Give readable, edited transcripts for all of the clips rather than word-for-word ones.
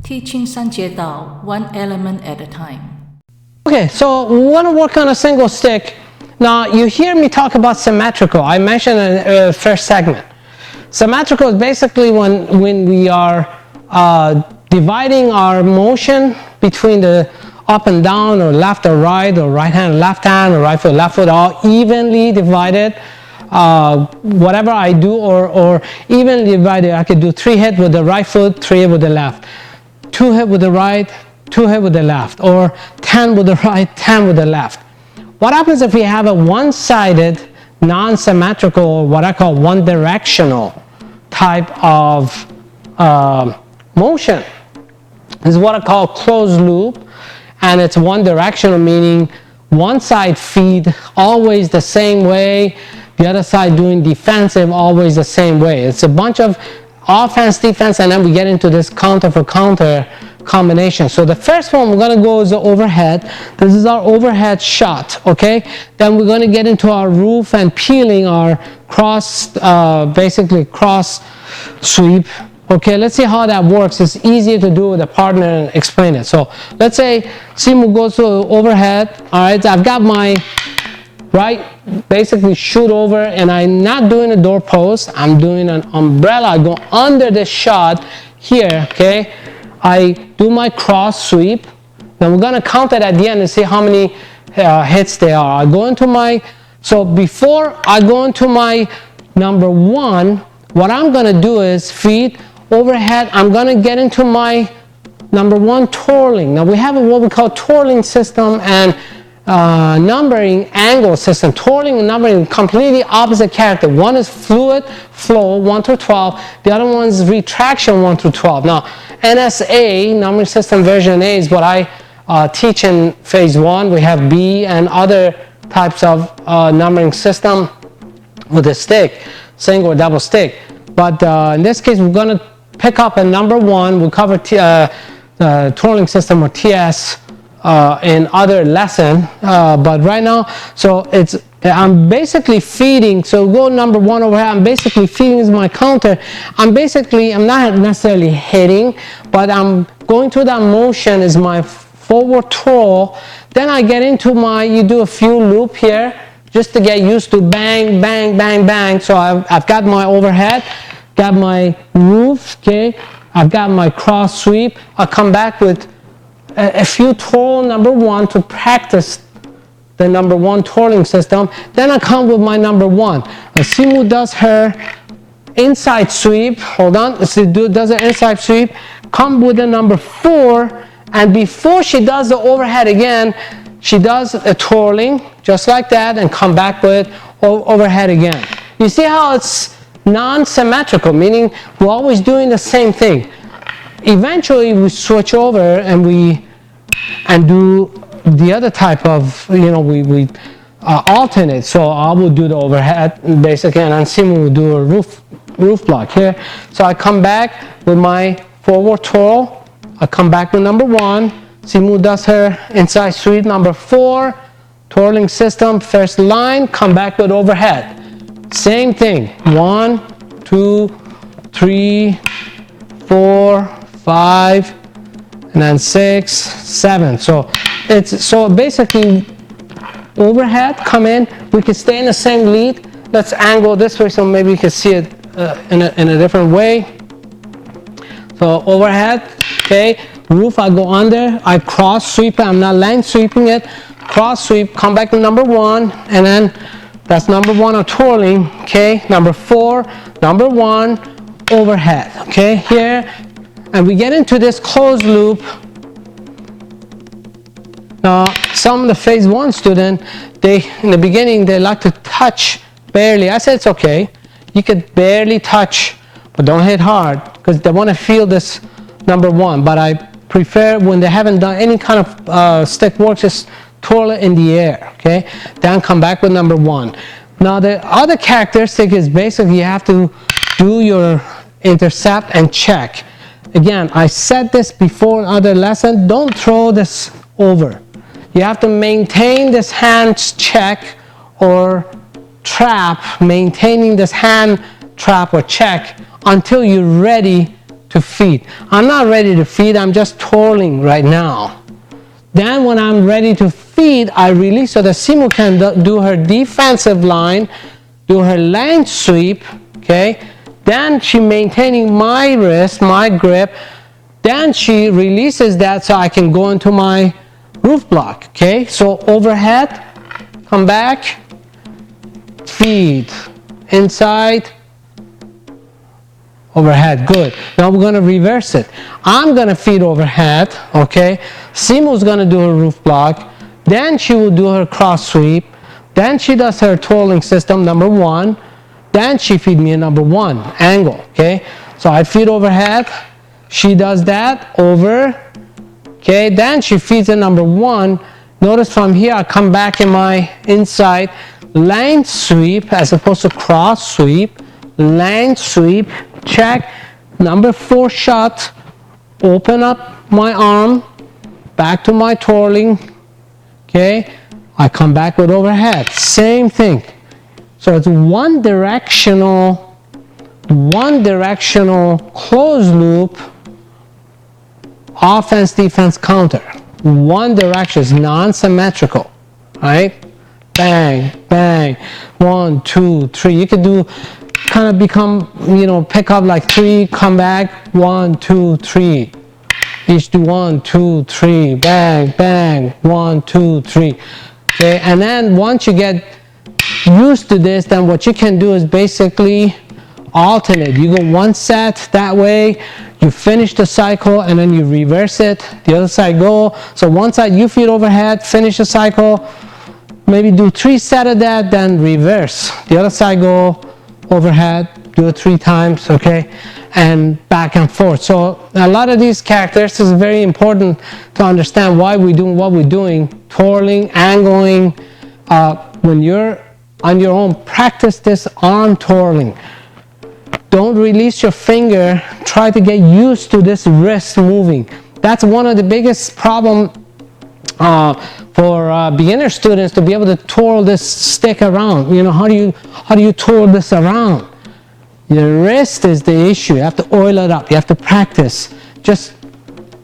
Teaching Jieh Dao, one element at a time. Okay, so we want to work on a single stick. Now, you hear me talk about symmetrical. I mentioned in the first segment. Symmetrical is basically when we are dividing our motion between the up and down, or left or right hand left hand, or right foot left foot, all evenly divided. Whatever I do, or evenly divided, I could do 3 hits with the right foot, 3 hits with the left, 2 hits with the right, 2 hits with the left, or 10 with the right, 10 with the left. What happens if we have a one-sided, non-symmetrical, or what I call one-directional type of motion? This is what I call closed loop, and it's one-directional, meaning one side feed always the same way, the other side doing defensive always the same way. It's a bunch of offense, defense, and then we get into this counter for counter combination. So the first one we're going to go is the overhead. This is our overhead shot, okay? Then we're going to get into our roof and peeling our cross, basically cross sweep. Okay, let's see how that works. It's easier to do with a partner and explain it. So let's say Sifu goes to overhead. All right, I've got my right, basically shoot over, and I'm not doing a doorpost. I'm doing an umbrella. I go under the shot here, okay? I do my cross sweep. Then we're going to count it at the end and see how many hits there are. I go into my, so before I go into my number 1, what I'm going to do is feed overhead. I'm going to get into my number 1 twirling. Now we have what we call twirling system and numbering angle system. Twirling and numbering, completely opposite character. One is fluid flow 1 through 12. The other one is retraction 1 through 12. Now NSA, numbering system version A, is what I teach in phase 1. We have B and other types of numbering system with a stick, single or double stick. But in this case, we're going to pick up a number 1. We'll cover twirling system, or TS, in other lesson. But right now, so I'm basically feeding. So go number 1 over here. I'm basically feeding is my counter. I'm not necessarily hitting, but I'm going through that motion is my forward twirl. Then I get into you do a few loop here just to get used to bang, bang, bang, bang. So I've got my overhead, got my roof, okay? I've got my cross sweep. I'll come back with a few twirl number 1 to practice the number 1 twirling system. Then I come with my number 1. Sifu does her inside sweep. Hold on. Sifu does an inside sweep. Come with the number 4. And before she does the overhead again, she does a twirling just like that and come back with overhead again. You see how it's non-symmetrical, meaning we're always doing the same thing. Eventually we switch over and do the other type of, we alternate. So I will do the overhead basically, and then Sifu will do a roof block here. So I come back with my forward twirl. I come back with number 1. Sifu does her inside sweep number 4. Twirling system, first line, come back with overhead. Same thing. 1, 2, 3, 4, 5, and then 6, 7. So so basically overhead, come in. We can stay in the same lead. Let's angle this way so maybe you can see it in a different way. So overhead, okay. Roof, I go under. I cross sweep it. I'm not line sweeping it. Cross sweep, come back to number 1, and then that's number 1 of twirling, okay. Number 4, number 1, overhead, okay. Here, and we get into this closed loop. Now, some of the phase 1 student, in the beginning, they like to touch barely. I said it's okay. You could barely touch, but don't hit hard, because they want to feel this number 1. But I prefer when they haven't done any kind of stick work, just twirl it in the air, okay? Then come back with number 1. Now the other characteristic is basically you have to do your intercept and check. Again, I said this before in other lesson, don't throw this over. You have to maintain this hand check or trap, maintaining this hand trap or check until you're ready to feed. I'm not ready to feed, I'm just twirling right now. Then when I'm ready to feed, I release so the Simu can do her defensive line, do her length sweep, okay? Then she maintaining my wrist, my grip. Then she releases that so I can go into my roof block, okay? So overhead, come back, feed, inside, overhead, good. Now we're gonna reverse it. I'm gonna feed overhead, okay? Simu's gonna do her roof block, then she will do her cross sweep, then she does her twirling system, number one, then she feed me a number one, angle, okay? So I feed overhead, she does that, over, okay? Then she feeds a number one. Notice from here, I come back in my inside, length sweep as opposed to cross sweep, length sweep, check, number four shot, open up my arm, back to my twirling, okay? I come back with overhead, same thing. So it's one directional closed loop, offense, defense, counter. One direction is non-symmetrical, right? Bang, bang, 1, 2, 3. You could do, kind of become, pick up like 3, come back, 1, 2, 3. Each do 1, 2, 3, bang, bang, 1, 2, 3. Okay, and then once you get used to this, then what you can do is basically alternate. You go one set that way, you finish the cycle, and then you reverse it. The other side go. So one side you feed overhead, finish the cycle, maybe do 3 sets of that, then reverse. The other side go overhead, do it 3 times, okay, and back and forth. So a lot of these characteristics is very important to understand why we're doing what we're doing. Twirling, angling. When you're on your own, practice this arm twirling. Don't release your finger. Try to get used to this wrist moving. That's one of the biggest problem for beginner students, to be able to twirl this stick around. How do you twirl this around? Your wrist is the issue. You have to oil it up. You have to practice.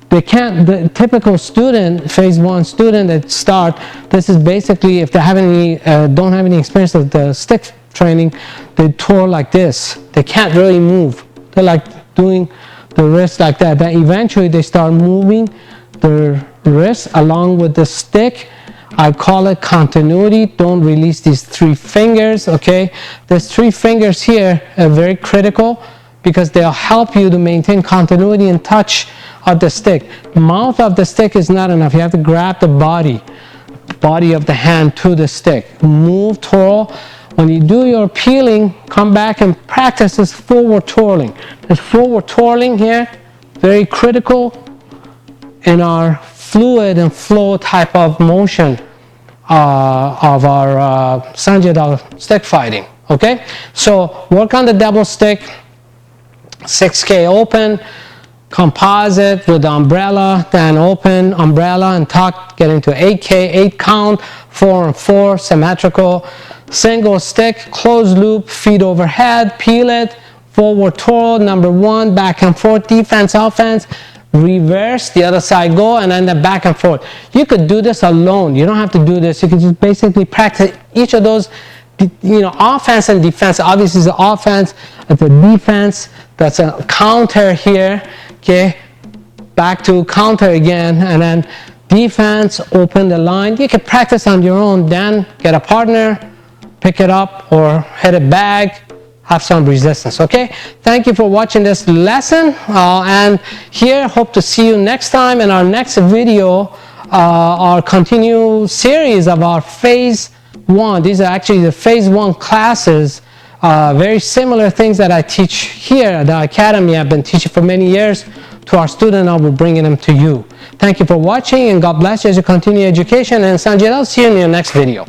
The typical student, phase 1 student that start, this is basically, if they don't have any experience with the stick training, they twirl like this. They can't really move. They're like doing the wrist like that. Then eventually they start moving their wrist along with the stick. I call it continuity. Don't release these 3 fingers, okay? There's 3 fingers here are very critical because they'll help you to maintain continuity and touch of the stick. Mouth of the stick is not enough. You have to grab the body of the hand to the stick. Move, twirl. When you do your peeling, come back and practice this forward twirling. This forward twirling here, very critical in our fluid and flow type of motion of our Jieh Dao stick fighting, okay? So work on the double stick, 6K open, composite with the umbrella, then open, umbrella and tuck, get into 8K, 8 count, 4 and 4, symmetrical, single stick, closed loop, feet overhead, peel it, forward twirl, number 1, back and forth, defense, offense, reverse, the other side go, and then the back and forth. You could do this alone. You don't have to do this. You can just basically practice each of those, offense and defense. Obviously, it's the offense, it's a defense, that's a counter here, okay? Back to counter again, and then defense, open the line. You can practice on your own, then get a partner, pick it up, or hit a bag, have some resistance, okay? Thank you for watching this lesson, and here, hope to see you next time in our next video, our continued series of our phase 1. These are actually the phase 1 classes, very similar things that I teach here at the Academy. I've been teaching for many years to our students. I will be bringing them to you. Thank you for watching, and God bless you as you continue education, and Jieh Dao, see you in your next video.